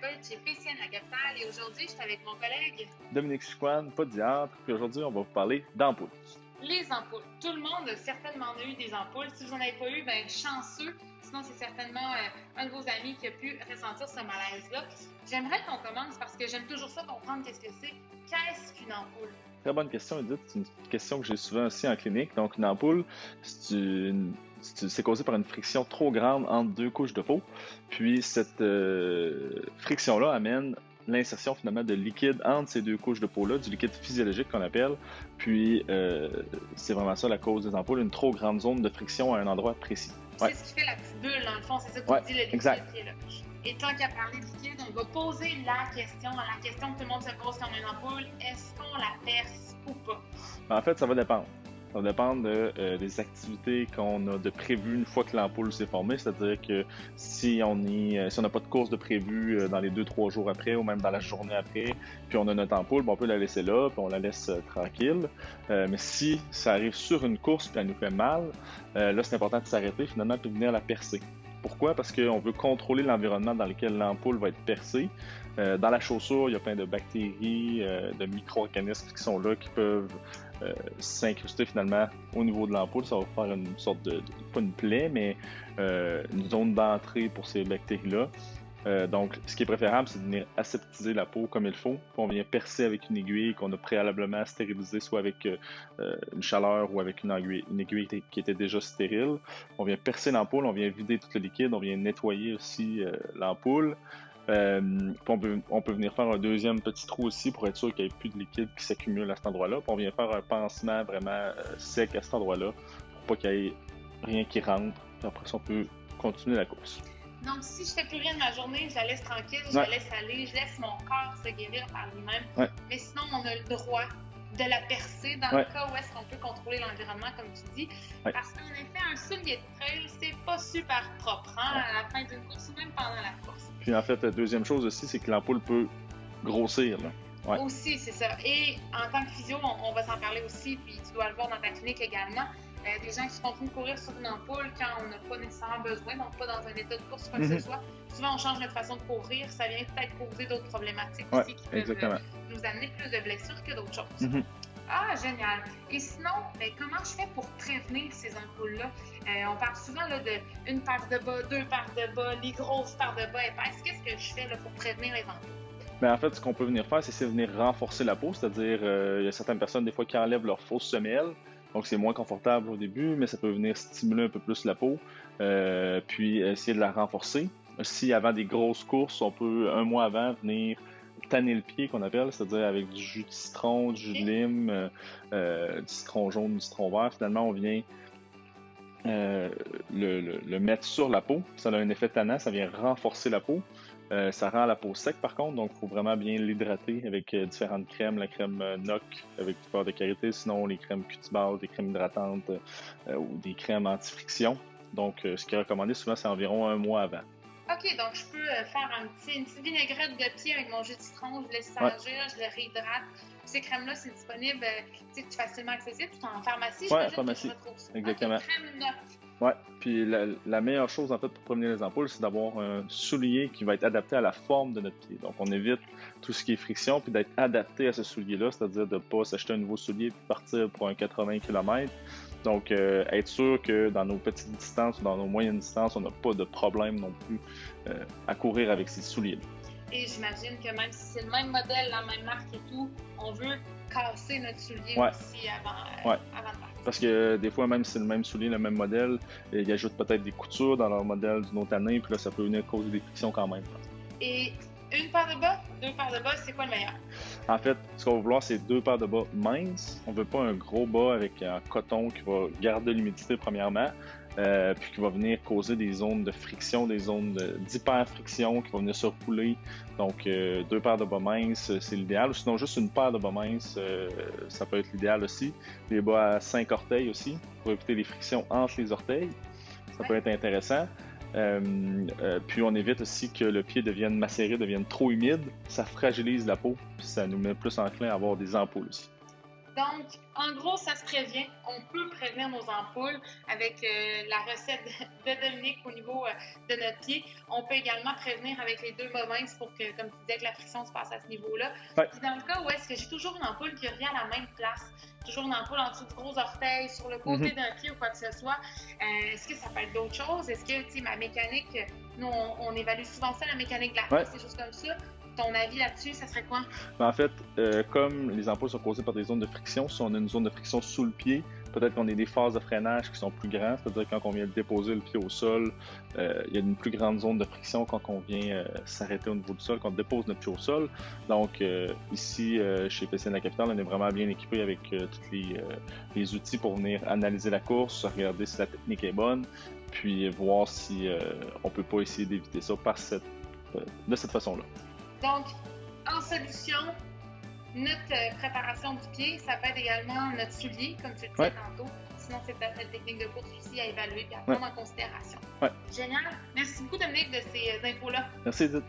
thérapeute chez PCN La Capitale et aujourd'hui, je suis avec mon collègue. Dominique Chicoine, podiatre, puis aujourd'hui, on va vous parler d'ampoules. Les ampoules. Tout le monde a certainement eu des ampoules. Si vous n'en avez pas eu, ben chanceux. Sinon, c'est certainement un de vos amis qui a pu ressentir ce malaise-là. J'aimerais qu'on commence parce que j'aime toujours ça comprendre qu'est-ce que c'est. Qu'est-ce qu'une ampoule? Très bonne question, Edith. C'est une question que j'ai souvent aussi en clinique. Donc, une ampoule, c'est causé par une friction trop grande entre deux couches de peau. Puis, cette friction-là amène l'insertion finalement de liquide entre ces deux couches de peau-là, du liquide physiologique qu'on appelle. Puis, c'est vraiment ça la cause des ampoules, une trop grande zone de friction à un endroit précis. Ouais. C'est ce qui fait la petite bulle, dans le fond, c'est ça que tu dis, le liquide qui est là. Et tant qu'à parler de liquide, on va poser la question que tout le monde se pose comme une ampoule, est-ce qu'on la perce ou pas? En fait, ça va dépendre. Ça va dépendre des activités qu'on a de prévues une fois que l'ampoule s'est formée, c'est-à-dire que si on n'a pas de course de prévu dans les 2-3 jours après ou même dans la journée après, puis on a notre ampoule, on peut la laisser là, puis on la laisse tranquille. Mais si ça arrive sur une course puis elle nous fait mal, là c'est important de s'arrêter finalement puis de venir la percer. Pourquoi? Parce qu'on veut contrôler l'environnement dans lequel l'ampoule va être percée. Dans la chaussure, il y a plein de bactéries, de micro-organismes qui sont là, qui peuvent s'incruster finalement au niveau de l'ampoule. Ça va faire une sorte de pas une plaie, mais une zone d'entrée pour ces bactéries-là. Donc, ce qui est préférable, c'est de venir aseptiser la peau comme il faut. Puis on vient percer avec une aiguille qu'on a préalablement stérilisée, soit avec une chaleur ou avec une aiguille qui était déjà stérile. On vient percer l'ampoule, on vient vider tout le liquide, on vient nettoyer aussi l'ampoule. Puis on peut venir faire un deuxième petit trou aussi pour être sûr qu'il n'y ait plus de liquide qui s'accumule à cet endroit-là. Puis on vient faire un pansement vraiment sec à cet endroit-là pour pas qu'il y ait rien qui rentre. Puis après ça, on peut continuer la course. Donc, si je fais plus rien de ma journée, je la laisse tranquille, je la laisse aller, je laisse mon corps se guérir par lui-même. Ouais. Mais sinon, on a le droit de la percer dans le cas où est-ce qu'on peut contrôler l'environnement, comme tu dis. Ouais. Parce qu'en effet, un soulier de trail, c'est pas super propre à la fin d'une course ou même pendant la course. Puis en fait, la deuxième chose aussi, c'est que l'ampoule peut grossir. Là. Ouais. Aussi, c'est ça. Et en tant que physio, on va s'en parler aussi, puis tu dois le voir dans ta clinique également. Des gens qui continuent de courir sur une ampoule quand on n'a pas nécessairement besoin, donc pas dans un état de course, quoi que ce soit. Souvent, on change notre façon de courir, ça vient peut-être causer d'autres problématiques aussi qui peuvent nous amener plus de blessures que d'autres choses. Ah, génial! Et sinon, comment je fais pour prévenir ces ampoules-là? On parle souvent là, de une paire de bas, 2 paires de bas, les grosses paires de bas épaisses. Qu'est-ce que je fais là, pour prévenir les ampoules? Bien, en fait, ce qu'on peut venir faire, c'est venir renforcer la peau, c'est-à-dire il y a certaines personnes des fois qui enlèvent leur fausse semelle. Donc, c'est moins confortable au début, mais ça peut venir stimuler un peu plus la peau, puis essayer de la renforcer. Si avant des grosses courses, on peut, un mois avant, venir tanner le pied, qu'on appelle, c'est-à-dire avec du jus de citron, du jus de lime, du citron jaune, du citron vert. Finalement, on vient le mettre sur la peau. Ça a un effet tannant, ça vient renforcer la peau. Ça rend la peau sec par contre, donc il faut vraiment bien l'hydrater avec différentes crèmes, la crème NOC avec du beurre de karité, sinon les crèmes Cutibase, des crèmes hydratantes ou des crèmes anti-friction. Donc ce qui est recommandé souvent, c'est environ un mois avant. OK, donc je peux faire une petite vinaigrette de pied avec mon jus de citron, je laisse s'agir, je le réhydrate. Ces crèmes-là, c'est disponible, facilement accessible, tout en pharmacie. Oui, en pharmacie, exactement. Okay, crème NOC. Ouais, puis la meilleure chose en fait pour prévenir les ampoules, c'est d'avoir un soulier qui va être adapté à la forme de notre pied. Donc on évite tout ce qui est friction, puis d'être adapté à ce soulier-là, c'est-à-dire de ne pas s'acheter un nouveau soulier puis partir pour un 80 km. Donc être sûr que dans nos petites distances ou dans nos moyennes distances, on n'a pas de problème non plus à courir avec ces souliers-là. Et j'imagine que même si c'est le même modèle, la même marque et tout, on veut casser notre soulier aussi avant de partir. Parce que des fois, même si c'est le même soulier, le même modèle, ils ajoutent peut-être des coutures dans leur modèle d'une autre année, puis là, ça peut venir causer des frictions quand même. Et une paire de bas, 2 paires de bas, c'est quoi le meilleur? En fait, ce qu'on va vouloir, c'est 2 paires de bas minces. On veut pas un gros bas avec un coton qui va garder l'humidité premièrement, puis qui va venir causer des zones de friction, des zones d'hyper-friction qui vont venir se refouler. Donc, 2 paires de bas minces, c'est l'idéal. Ou sinon, juste une paire de bas minces, ça peut être l'idéal aussi. Les bas à 5 orteils aussi, pour éviter les frictions entre les orteils. Ça peut être intéressant. Puis on évite aussi que le pied devienne macéré, devienne trop humide. Ça fragilise la peau, puis ça nous met plus enclin à avoir des ampoules aussi. Donc, en gros, ça se prévient. On peut prévenir nos ampoules avec la recette de Dominique au niveau de notre pied. On peut également prévenir avec les 2 momentum pour que, comme tu disais, que la friction se passe à ce niveau-là. Ouais. Puis dans le cas où est-ce que j'ai toujours une ampoule qui revient à la même place, toujours une ampoule en dessous du gros orteil, sur le côté d'un pied ou quoi que ce soit, est-ce que ça peut être d'autres choses? Est-ce que, tu sais, ma mécanique, nous, on évalue souvent ça, la mécanique de la piste, des choses comme ça. Ton avis là-dessus, ça serait quoi? En fait, comme les ampoules sont causées par des zones de friction, si on a une zone de friction sous le pied, peut-être qu'on a des phases de freinage qui sont plus grandes, c'est-à-dire quand on vient de déposer le pied au sol, il y a une plus grande zone de friction quand on vient s'arrêter au niveau du sol, quand on dépose notre pied au sol. Donc ici, chez PCN La Capitale, on est vraiment bien équipé avec tous les outils pour venir analyser la course, regarder si la technique est bonne, puis voir si on peut pas essayer d'éviter ça de cette façon-là. Donc, en solution, notre préparation du pied, ça peut être également notre soulier, comme tu le disais tantôt. Sinon, c'est peut-être notre technique de course aussi à évaluer et à prendre en considération. Génial. Merci beaucoup, Dominique, de ces infos-là. Merci, Edith.